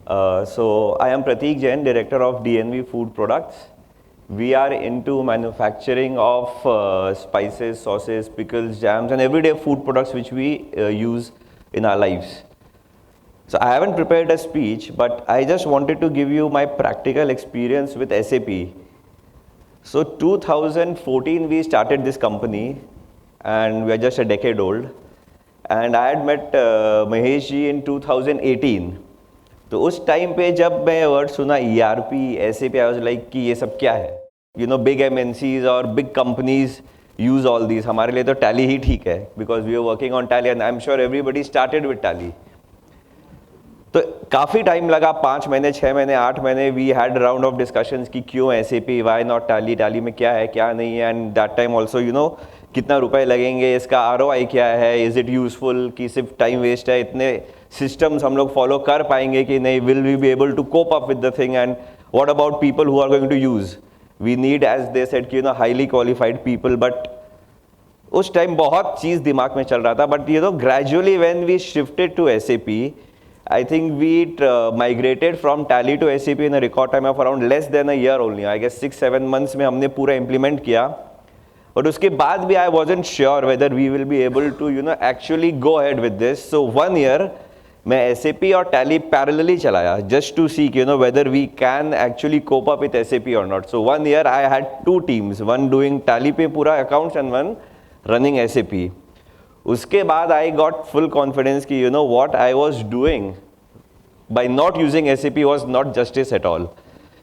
So I am Pratik Jain, Director of DNV Food Products. We are into manufacturing of spices, sauces, pickles, jams and everyday food products which we use in our lives. So I haven't prepared a speech, but I just wanted to give you my practical experience with SAP. So 2014 we started this company and we are just a decade old. And I had met Mahesh ji in 2018. तो उस time पे जब मैं word सुना ERP, SAP, I was like कि ये सब क्या है? You know, big MNCs और big companies use all these. हमारे लिए तो Tally ही ठीक है, because we are working on Tally and I'm sure everybody started with Tally. तो काफ़ी टाइम लगा, 5 महीने, 6 महीने, 8 महीने. We had round of discussions कि क्यों SAP, why not Tally, Tally में क्या है, क्या नहीं है, and that time also you know कितना रुपए लगेंगे, इसका ROI क्या है, is it useful, कि सिर्फ टाइम वेस्ट है, इतने systems हम लोग फॉलो कर पाएंगे कि नहीं, will we be able to cope up with the thing, and what about people who are going to use? We need, as they said, कि you know highly qualified people, but उस time बहुत चीज़ दिमाग में चल रहा था. But you know gradually when we shifted to SAP, I think we migrated from Tally to SAP in a record time of around less than a year only. I guess 6-7 months में हमने पूरा implement किया. But उसके बाद भी I wasn't sure whether we will be able to you know actually go ahead with this. So 1 year मैं SAP और Tally parallelly चलाया just to see you know whether we can actually cope up with SAP or not. So 1 year I had 2 teams, one doing Tally पे पूरा accounts and one running SAP. उसके बाद I got full confidence कि you know what I was doing by not using SAP was not justice at all.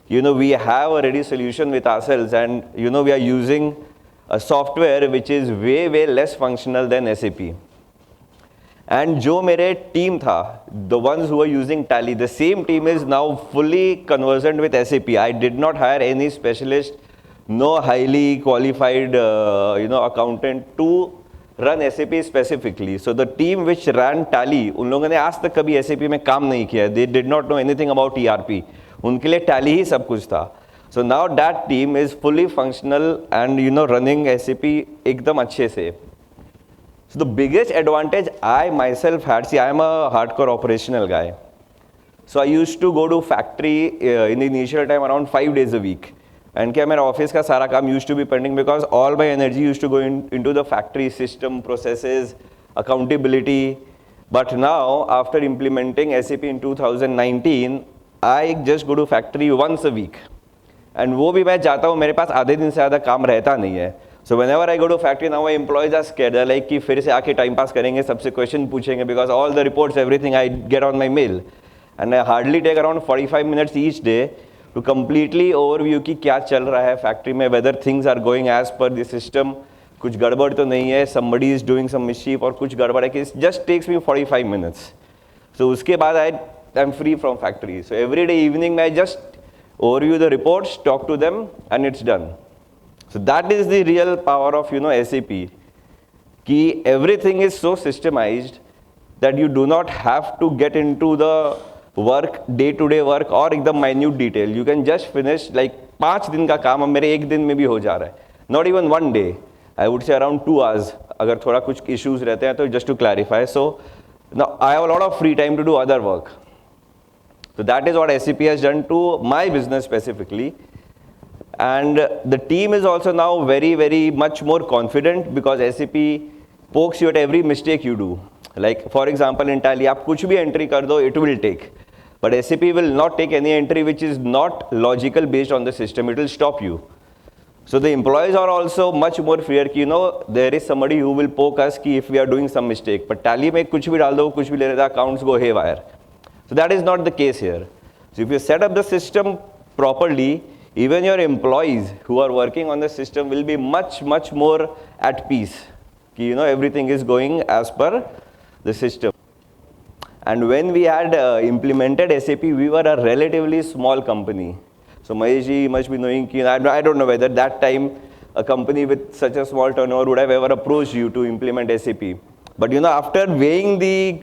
You know we have a ready solution with ourselves and you know we are using a software which is way less functional than SAP. And जो मेरे team था, the ones who are using Tally, the same team is now fully conversant with SAP. I did not hire any specialist, no highly qualified you know accountant to run SAP specifically. So the team which ran Tally, उन लोगों ने आज तक कभी SAP में काम नहीं किया. They did not know anything about ERP. उनके लिए Tally ही सब कुछ था. So now that team is fully functional and you know running SAP एकदम अच्छे से. So the biggest advantage I myself had, see I am a hardcore operational guy. So I used to go to factory in the initial time around 5 days a week. And क्या मेरा office का सारा काम used to be pending because all my energy used to go into the factory system, processes, accountability. But now after implementing SAP in 2019, I just go to factory once a week. And वो भी मैं जाता हूँ, मेरे पास आधे दिन से ज़्यादा काम रहता नहीं है. So whenever I go to factory now, my employees are scared. They're like कि फिर से आके टाइम पास करेंगे, सबसे क्वेश्चन पूछेंगे because all the reports, everything I get on my mail. And I hardly take around 45 minutes each day to completely overview कि क्या चल रहा है फैक्ट्री में, whether things are going as per the system, कुछ गड़बड़ तो नहीं है, somebody is doing some mischief और कुछ गड़बड़ है कि it just takes me 45 minutes. So उसके बाद I'm free from factory. So every day evening I just overview the reports, talk to them and it's done. So that is the real power of you know SAP. कि everything is so systemized that you do not have to get into the work, day-to-day work और एकदम minute detail. You can just finish like 5 दिन का काम अब मेरे 1 दिन में भी हो जा रहा है. Not even 1 day. I would say around 2 hours. अगर थोड़ा कुछ issues रहते हैं तो just to clarify. So now I have a lot of free time to do other work. So that is what SAP has done to my business specifically. And the team is also now very much more confident because SAP pokes you at every mistake you do. Like for example in Tally, आप कुछ भी entry कर दो, it will take. But SAP will not take any entry which is not logical based on the system. It will stop you. So the employees are also much more fear कि you know there is somebody who will poke us कि if we are doing some mistake. But Tally में कुछ भी डाल दो, कुछ भी ले लेता, accounts go haywire. So that is not the case here. So if you set up the system properly, even your employees who are working on the system will be much more at peace. You know everything is going as per the system. And when we had implemented SAP, we were a relatively small company. So Mahesh must be knowing, I don't know whether that time a company with such a small turnover would have ever approached you to implement SAP. But you know after weighing the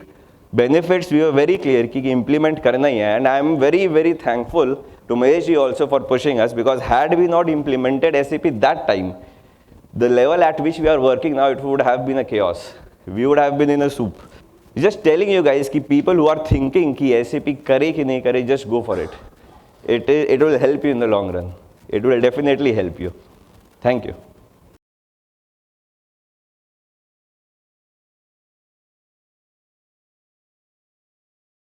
benefits, we were very clear कि implement करना ही है. And I am very thankful to Mahesh also for pushing us, because had we not implemented SAP that time, the level at which we are working now, it would have been a chaos. We would have been in a soup. Just telling you guys कि people who are thinking कि SAP करे कि नहीं करे, just go for it. It will help you in the long run. It will definitely help you. Thank you.